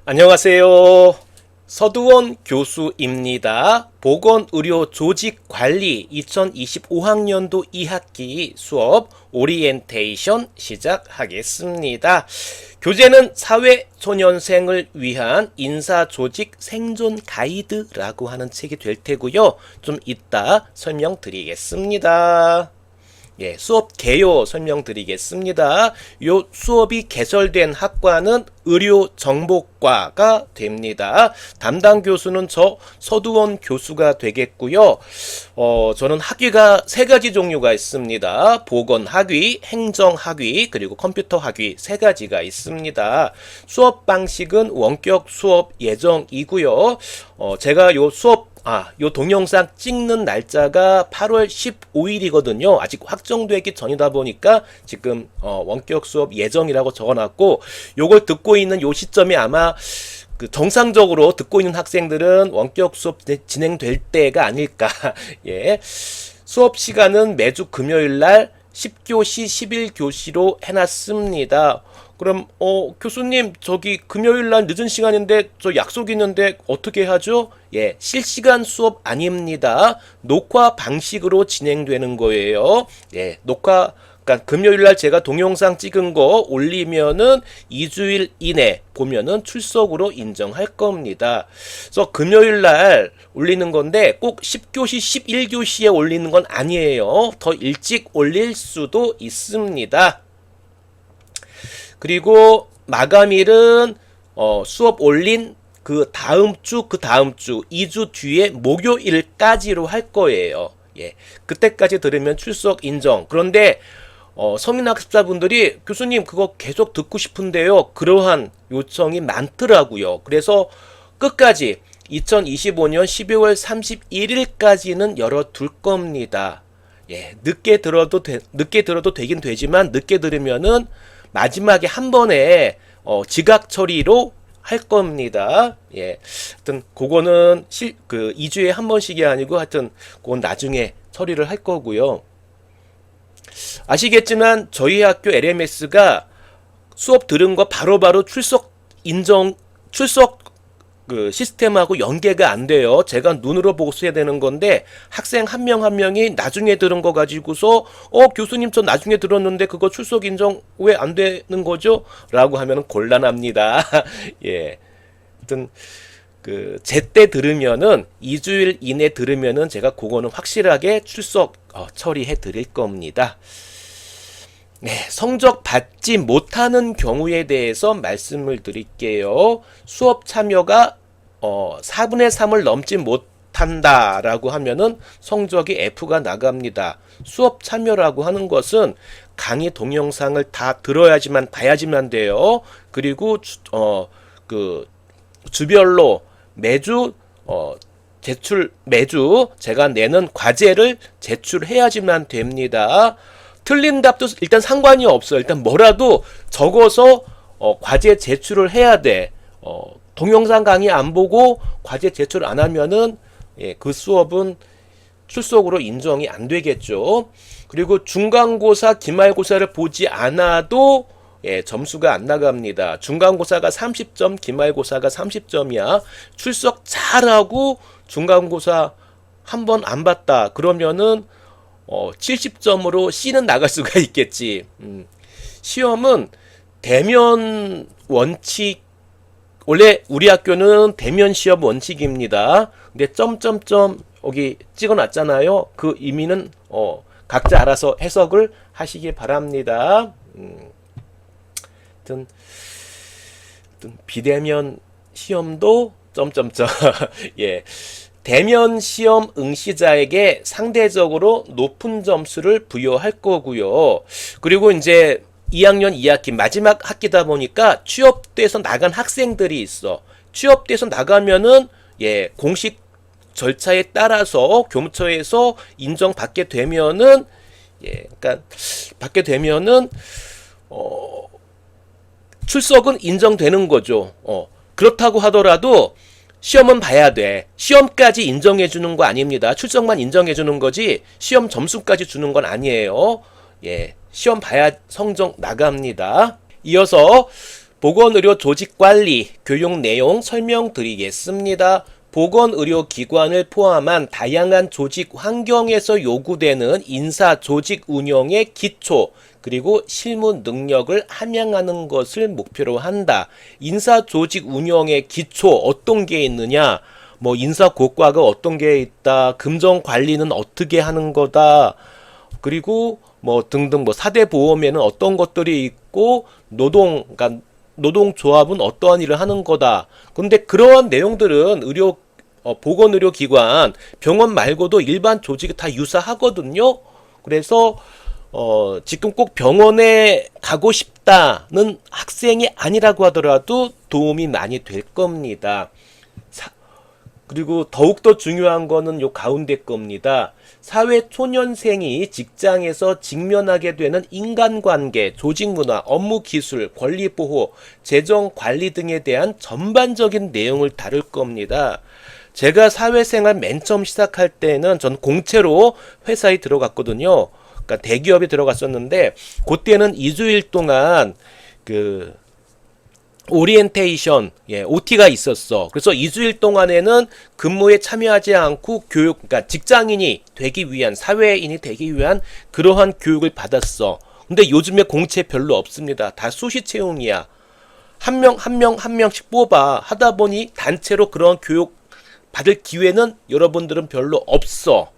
안녕하세요. 서두원 교수입니다. 보건의료조직관리 2025학년도 2학기 수업 오리엔테이션 시작하겠습니다. 교재는 사회초년생을 위한 인사조직 생존 가이드라고 하는 책이 될 테고요. 좀 이따 설명드리겠습니다. 수업 개요 설명드리겠습니다. 요 수업이 개설된 학과는 의료정보과가 됩니다. 담당 교수는 저 서두원 교수가 되겠고요. 저는 학위가 세 가지 종류가 있습니다. 보건학위, 행정학위, 그리고 컴퓨터학위 세 가지가 있습니다. 수업 방식은 원격 수업 예정이고요. 제가 요 동영상 찍는 날짜가 8월 15일이거든요. 아직 확정되기 전이다 보니까 지금 원격 수업 예정이라고 적어놨고, 요걸 듣고 있는 요 시점이 아마 정상적으로 듣고 있는 학생들은 원격 수업 진행될 때가 아닐까. 수업 시간은 매주 금요일 날 10교시 11교시로 해놨습니다. 그럼 교수님 저기 금요일날 늦은 시간인데 저 약속 있는데 어떻게 하죠? 실시간 수업 아닙니다. 녹화 방식으로 진행되는 거예요. 그러니까 금요일날 제가 동영상 찍은 거 올리면은 2주일 이내 보면은 출석으로 인정할 겁니다. 그래서 금요일날 올리는 건데 꼭 10교시 11교시에 올리는 건 아니에요. 더 일찍 올릴 수도 있습니다. 그리고 마감일은 수업 올린 그 다음 주 2주 뒤에 목요일까지로 할 거예요. 그때까지 들으면 출석 인정. 그런데 성인학습자분들이 교수님 그거 계속 듣고 싶은데요. 그러한 요청이 많더라고요. 그래서 끝까지 2025년 12월 31일까지는 열어둘 겁니다. 늦게 들어도 되긴 되지만 늦게 들으면은 마지막에 한 번에 지각 처리로 할 겁니다. 하여튼 그거는 2주에 한 번씩이 아니고 하여튼 그건 나중에 처리를 할 거고요. 아시겠지만 저희 학교 LMS가 수업 들은 거 바로바로 출석 시스템하고 연계가 안 돼요. 제가 눈으로 보고 써야 되는 건데 학생 한 명 한 명이 나중에 들은 거 가지고서 교수님 저 나중에 들었는데 그거 출석 인정 왜 안 되는 거죠? 라고 하면 곤란합니다. 하여튼 제때 들으면은 2주일 이내 들으면은 제가 그거는 확실하게 출석 처리해 드릴 겁니다. 성적 받지 못하는 경우에 대해서 말씀을 드릴게요. 수업 참여가 4분의 3을 넘지 못한다 라고 하면은 성적이 F가 나갑니다. 수업 참여라고 하는 것은 강의 동영상을 다 들어야지만 봐야지만 돼요. 그리고 주별로 매주 제가 내는 과제를 제출해야지만 됩니다. 틀린 답도 일단 상관이 없어요. 일단 뭐라도 적어서 과제 제출을 해야 돼. 동영상 강의 안 보고 과제 제출 안 하면은 그 수업은 출석으로 인정이 안 되겠죠. 그리고 중간고사, 기말고사를 보지 않아도 점수가 안 나갑니다. 중간고사가 30점, 기말고사가 30점이야. 출석 잘하고 중간고사 한 번 안 봤다. 그러면은 70점으로 C는 나갈 수가 있겠지. 시험은 대면 원칙, 원래 우리 학교는 대면 시험 원칙입니다. 근데 점점점 여기 찍어놨잖아요. 그 의미는 각자 알아서 해석을 하시기 바랍니다. 하여튼 비대면 시험도 점점점 대면 시험 응시자에게 상대적으로 높은 점수를 부여할 거고요. 그리고 이제 2학년 2학기 마지막 학기다 보니까 취업돼서 나간 학생들이 있어. 취업돼서 나가면은 공식 절차에 따라서 교무처에서 인정받게 되면은 그러니까 받게 되면은 출석은 인정되는 거죠. 그렇다고 하더라도 시험은 봐야 돼. 시험까지 인정해 주는 거 아닙니다. 출석만 인정해 주는 거지 시험 점수까지 주는 건 아니에요. 시험 봐야 성적 나갑니다. 이어서 보건의료 조직관리, 교육 내용 설명드리겠습니다. 보건의료기관을 포함한 다양한 조직 환경에서 요구되는 인사 조직 운영의 기초, 그리고 실무 능력을 함양하는 것을 목표로 한다. 인사 조직 운영의 기초 어떤 게 있느냐? 뭐 인사 고과가 어떤 게 있다. 금전 관리는 어떻게 하는 거다. 그리고 뭐 등등 뭐 4대 보험에는 어떤 것들이 있고 그러니까 노동조합은 어떠한 일을 하는 거다. 근데 그러한 내용들은 보건의료기관, 병원 말고도 일반 조직이 다 유사하거든요. 그래서 지금 꼭 병원에 가고 싶다는 학생이 아니라고 하더라도 도움이 많이 될 겁니다. 그리고 더욱더 중요한 거는 요 가운데 겁니다. 사회 초년생이 직장에서 직면하게 되는 인간관계, 조직문화, 업무기술, 권리보호, 재정관리 등에 대한 전반적인 내용을 다룰 겁니다. 제가 사회생활 맨 처음 시작할 때는 전 공채로 회사에 들어갔거든요. 그러니까 대기업에 들어갔었는데 그때는 2주일 동안 그 오리엔테이션, OT가 있었어. 그래서 2주일 동안에는 근무에 참여하지 않고 그러니까 직장인이 되기 위한, 사회인이 되기 위한 그러한 교육을 받았어. 근데 요즘에 공채 별로 없습니다. 다 수시 채용이야. 한 명씩 뽑아. 하다 보니 단체로 그런 교육 받을 기회는 여러분들은 별로 없어.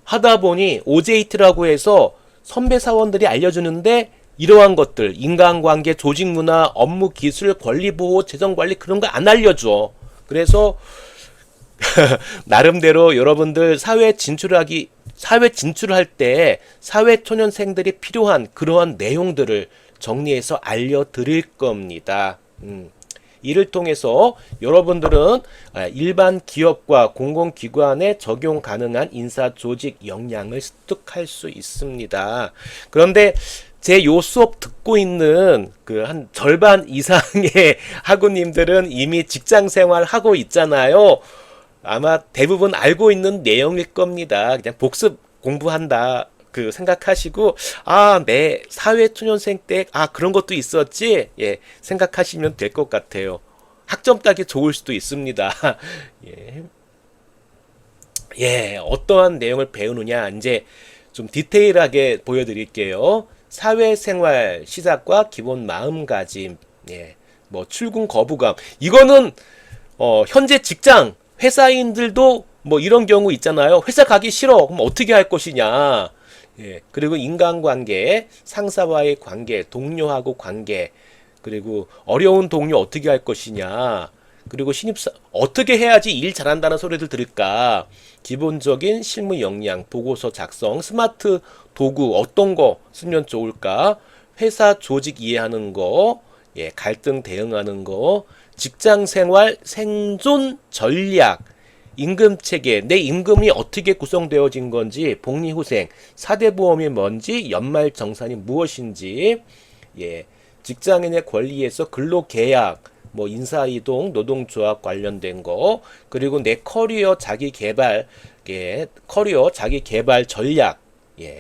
하다 보니 OJT라고 해서 선배 사원들이 알려주는데 이러한 것들, 인간관계, 조직문화, 업무기술, 권리보호, 재정관리 그런 거 안 알려줘. 그래서 나름대로 여러분들 사회 진출할 때 사회 초년생들이 필요한 그러한 내용들을 정리해서 알려드릴 겁니다. 이를 통해서 여러분들은 일반 기업과 공공기관에 적용 가능한 인사조직 역량을 습득할 수 있습니다. 그런데 제 요 수업 듣고 있는 그 한 절반 이상의 학우님들은 이미 직장 생활 하고 있잖아요. 아마 대부분 알고 있는 내용일 겁니다. 그냥 복습 공부한다. 그 생각하시고 내 사회 초년생 때 그런 것도 있었지 생각하시면 될 것 같아요. 학점 따기 좋을 수도 있습니다. 어떠한 내용을 배우느냐 이제 좀 디테일하게 보여드릴게요. 사회생활 시작과 기본 마음가짐, 뭐 출근 거부감, 이거는 현재 직장 회사인들도 뭐 이런 경우 있잖아요. 회사 가기 싫어. 그럼 어떻게 할 것이냐. 그리고 인간관계, 상사와의 관계, 동료하고 관계, 그리고 어려운 동료 어떻게 할 것이냐. 그리고 신입사 어떻게 해야지 일 잘한다는 소리들 들을까. 기본적인 실무 역량, 보고서 작성, 스마트 도구 어떤 거 쓰면 좋을까. 회사 조직 이해하는 거, 갈등 대응하는 거, 직장 생활 생존 전략, 임금 체계, 내 임금이 어떻게 구성되어진 건지, 복리후생, 4대 보험이 뭔지, 연말 정산이 무엇인지, 직장인의 권리에서 근로계약, 뭐 인사이동, 노동조합 관련된 거, 그리고 내 커리어 자기 개발, 커리어 자기 개발 전략,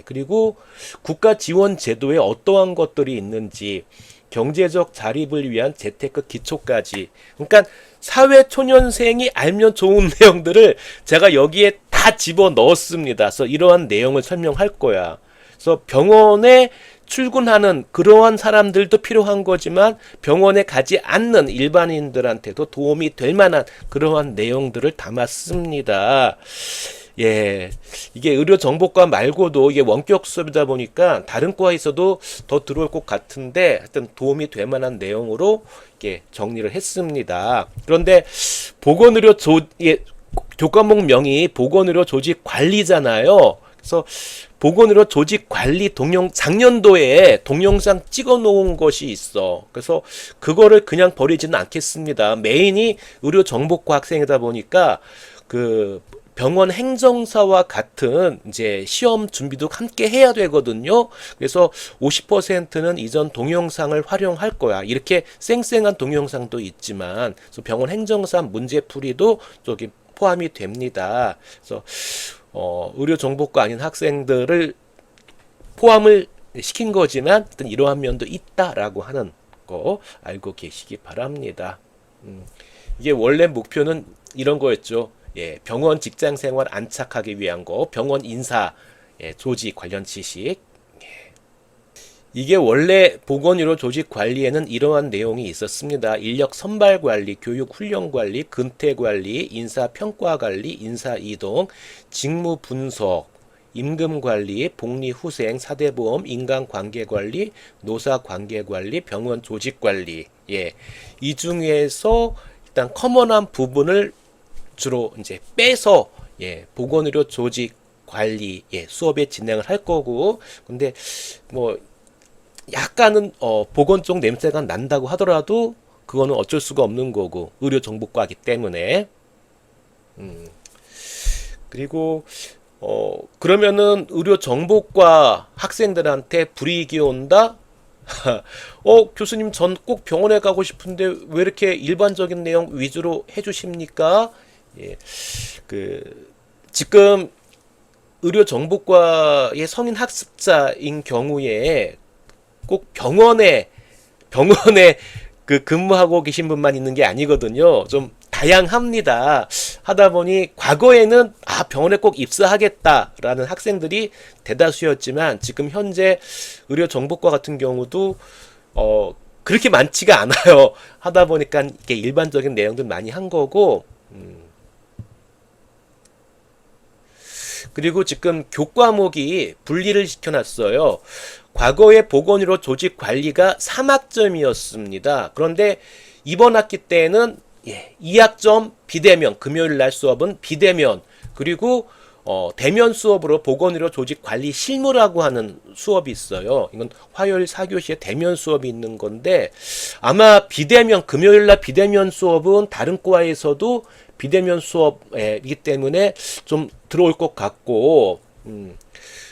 그리고 국가 지원 제도에 어떠한 것들이 있는지, 경제적 자립을 위한 재테크 기초까지. 그러니까 사회 초년생이 알면 좋은 내용들을 제가 여기에 다 집어 넣었습니다. 그래서 이러한 내용을 설명할 거야. 그래서 병원에 출근하는 그러한 사람들도 필요한 거지만 병원에 가지 않는 일반인들한테도 도움이 될 만한 그러한 내용들을 담았습니다. 이게 의료정보과 말고도 이게 원격 수업이다 보니까 다른 과에서도 더 들어올 것 같은데 하여튼 도움이 될 만한 내용으로 이렇게 정리를 했습니다. 그런데 보건의료 교과목명이 보건의료 조직 관리잖아요. 그래서 보건의료 조직 관리 작년도에 동영상 찍어 놓은 것이 있어. 그래서 그거를 그냥 버리지는 않겠습니다. 메인이 의료정보과 학생이다 보니까 그 병원 행정사와 같은 이제 시험 준비도 함께 해야 되거든요. 그래서 50%는 이전 동영상을 활용할 거야. 이렇게 쌩쌩한 동영상도 있지만 그래서 병원 행정사 문제풀이도 저기 포함이 됩니다. 그래서 의료정보과 아닌 학생들을 포함을 시킨 거지만 어떤 이러한 면도 있다라고 하는 거 알고 계시기 바랍니다. 이게 원래 목표는 이런 거였죠. 예, 병원 직장 생활 안착하기 위한 거, 병원 인사, 예, 조직 관련 지식. 이게 원래 보건의료 조직 관리에는 이러한 내용이 있었습니다. 인력 선발 관리, 교육 훈련 관리, 근태 관리, 인사 평가 관리, 인사 이동, 직무 분석, 임금 관리, 복리 후생, 사대보험, 인간 관계 관리, 노사 관계 관리, 병원 조직 관리. 예. 이 중에서 일단 커먼한 부분을 주로 이제 빼서 예, 보건의료 조직 관리 예, 수업에 진행을 할 거고 근데 뭐 약간은 보건 쪽 냄새가 난다고 하더라도 그거는 어쩔 수가 없는 거고 의료 정보과이기 때문에 그리고 그러면은 의료 정보과 학생들한테 불이익이 온다? 교수님 전 꼭 병원에 가고 싶은데 왜 이렇게 일반적인 내용 위주로 해주십니까? 예, 지금 의료 정보과의 성인 학습자인 경우에 꼭 병원에 근무하고 계신 분만 있는 게 아니거든요. 좀 다양합니다. 하다 보니 과거에는 병원에 꼭 입사하겠다라는 학생들이 대다수였지만 지금 현재 의료 정보과 같은 경우도 그렇게 많지가 않아요. 하다 보니까 이게 일반적인 내용들 많이 한 거고 그리고 지금 교과목이 분리를 시켜놨어요. 과거의 보건의료 조직 관리가 3학점이었습니다. 그런데 이번 학기 때는 2학점 비대면, 금요일 날 수업은 비대면, 그리고 대면 수업으로 보건의료 조직 관리 실무라고 하는 수업이 있어요. 이건 화요일 4교시에 대면 수업이 있는 건데 아마 금요일 날 비대면 수업은 다른 과에서도 비대면 수업이기 때문에 좀 들어올 것 같고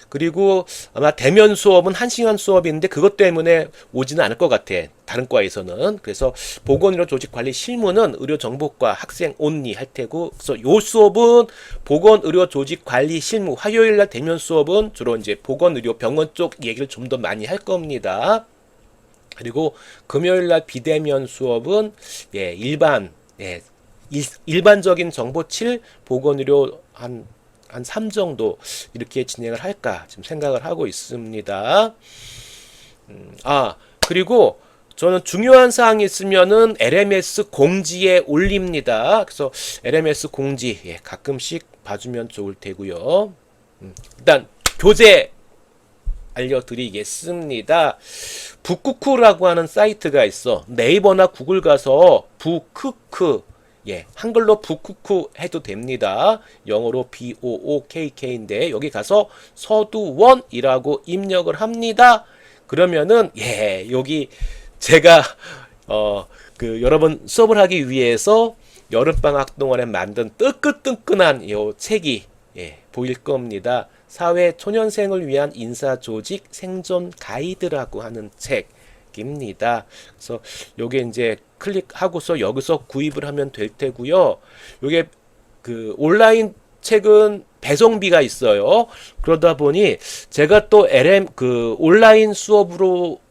그리고 아마 대면 수업은 1시간 수업인데 그것 때문에 오지는 않을 것 같아. 다른 과에서는. 그래서 보건의료 조직관리 실무는 의료정보과 학생 온리 할 테고 그래서 요 수업은 보건의료 조직관리 실무 화요일날 대면 수업은 주로 이제 보건의료 병원 쪽 얘기를 좀 더 많이 할 겁니다. 그리고 금요일날 비대면 수업은 일반적인 정보 7 보건의료 한 3 정도 이렇게 진행을 할까 지금 생각을 하고 있습니다. 그리고 저는 중요한 사항이 있으면은 LMS 공지에 올립니다. 그래서 LMS 공지 가끔씩 봐주면 좋을 테고요. 일단 교재 알려드리겠습니다. 북쿠쿠라고 하는 사이트가 있어. 네이버나 구글 가서 북쿠쿠 한글로 북쿠쿠 해도 됩니다. 영어로 BOOKK인데 여기 가서 서두원이라고 입력을 합니다. 그러면은 여기 제가 여러분 수업을 하기 위해서 여름방학 동안에 만든 뜨끈뜨끈한 요 책이 보일 겁니다. 사회 초년생을 위한 인사조직 생존 가이드라고 하는 책입니다. 그래서 요게 이제 클릭하고서 여기서 구입을 하면 될 테고요. 요게 온라인 책은 배송비가 있어요. 그러다 보니 제가 또 온라인 수업으로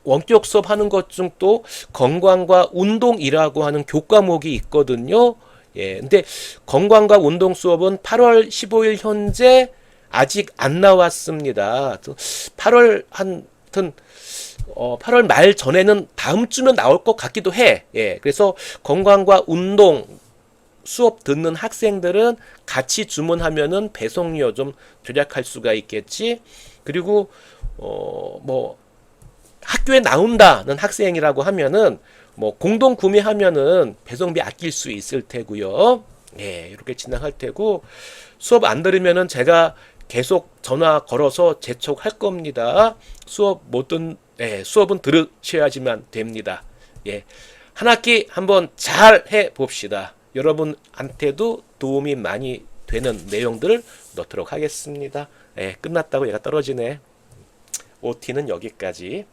원격 수업 하는 것 중 또 건강과 운동이라고 하는 교과목이 있거든요. 근데 건강과 운동 수업은 8월 15일 현재 아직 안 나왔습니다. 8월 말 전에는 다음 주면 나올 것 같기도 해. 그래서 건강과 운동 수업 듣는 학생들은 같이 주문하면은 배송료 좀 절약할 수가 있겠지. 그리고 학교에 나온다는 학생이라고 하면은 공동 구매하면은 배송비 아낄 수 있을 테고요. 이렇게 진행할 테고 수업 안 들으면은 제가 계속 전화 걸어서 재촉할 겁니다. 수업은 들으셔야지만 됩니다. 한 학기 한번 잘 해봅시다. 여러분한테도 도움이 많이 되는 내용들을 넣도록 하겠습니다. 끝났다고 얘가 떨어지네. OT는 여기까지.